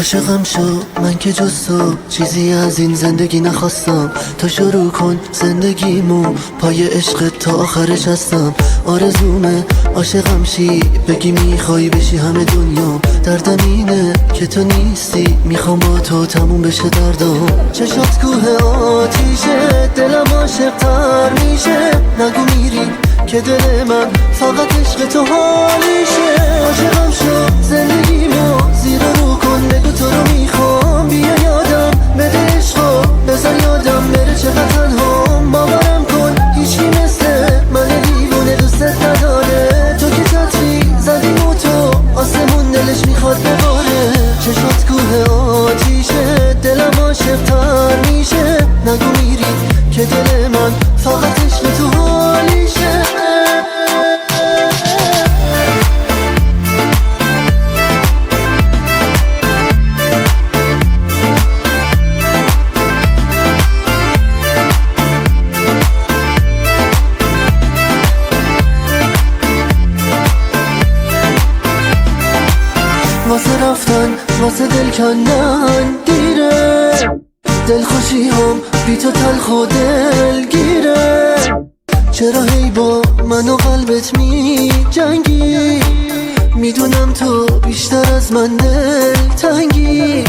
عاشقم شو من که جز تو چیزی از این زندگی نخواستم. تا شروع کن زندگیمو پای عشق تا آخرش هستم. آرزومه عاشقم شی بگی میخوای بشی همه دنیا. دردم اینه که تو نیستی، میخوام با تو تموم بشه دردم. چشات کوه آتیشه دلم عاشق تر میشه. نگو میری که دل من فقط عشق تو حالیشه. عاشقم شو زندگیمو زیر رو کن، بگو تو رو میخوام. بیا یادم بده عشقو بذار یادم بره چقدر تنهام. باورم کن هیچی مثل من دیوونه دوست نداره. تو که چتری زدیم و تو آسمون دلش میخواد بباره. چشات کوه آتیشه دلم عاشق تر میشه. نگو میری که دل من فقط عشق تو حالیشه. واسه رفتن واسه دل کندن دیره. دل خوشی هم بی تو تلخ و دلگیره. چرا هی با من و قلبت می جنگی؟ میدونم تو بیشتر از من دل تنگی.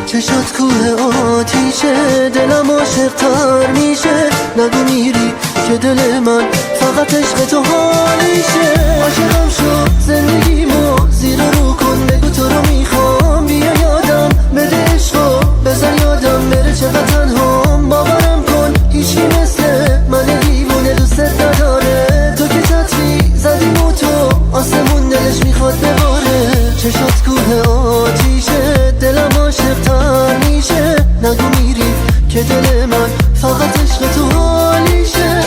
چشات کوه آتیشه دلم عاشق تر میشه. نگو میری که دل من فقط عشق تو حالیشه. عاشقم شو زندگیمو زیر رو کن، بگو تو رو میخوام. بیا یادم بده عشقو بذار یادم بره چقدر تنهام. باورم کن هیچی مثل من دیوونه دوست نداره. تو که چتری زدیم و تو آسمون دلش میخواد بباره. چشات کوه آتیشه دلم عاشق تر میشه. نگو میری که دل من فقط عشق تو حالیشه.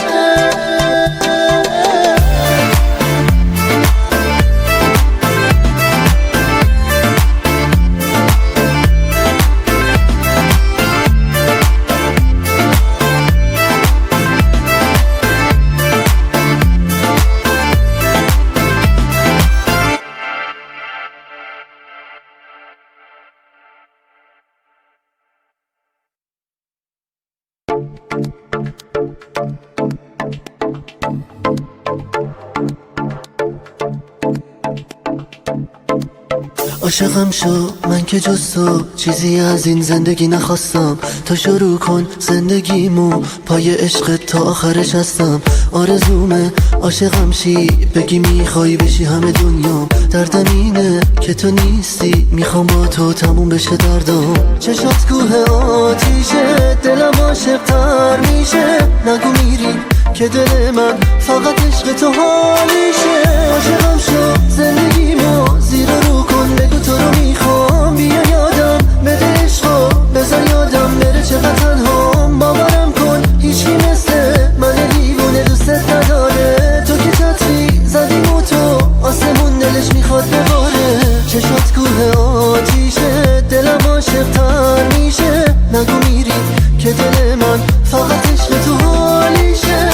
عاشقم شو من که جز تو چیزی از این زندگی نخواستم. تا شروع کن زندگیمو پای عشق تا آخرش هستم. آرزومه عاشقم شی بگی میخوای بشی همه دنیا. دردم اینه که تو نیستی، میخوام با تو تموم بشه دردم. چشات کوه آتیشه دلم عاشق تر میشه. نگو میری که دل من فقط عشق تو حالیشه. عاشقم شو زندگیمو زیر رو کن، بگو تو رو میخوام. بیا یادم بده عشقو بذار یادم بره چقدر تنهام. باورم کن هیچی مثل من دیوونه دوست نداره. تو که چتری زدیم و تو آسمون دلش میخواد بباره. چشات کوه آتیشه دلم عاشق تر میشه. نگو میری که دل من فقط عشق تو حالیشه.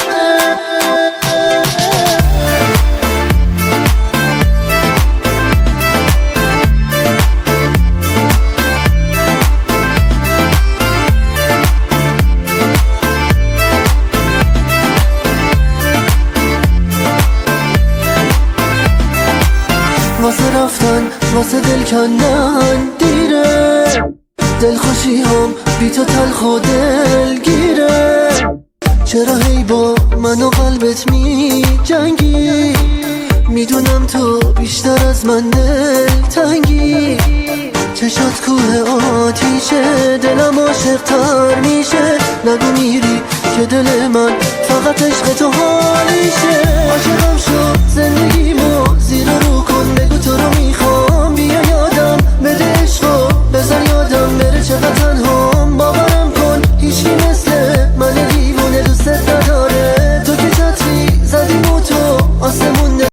واسه رفتن واسه دل کندن دیره. دل خوشی هم بی تو تلخ و دلگیره. چرا هی با من و قلبت می جنگی؟ میدونم تو بیشتر از من دل تنگی. چشات کوه آتیشه دلم عاشق تر میشه. نگو میری که دل من فقط عشق تو حالیشه. عاشقم شو زندگی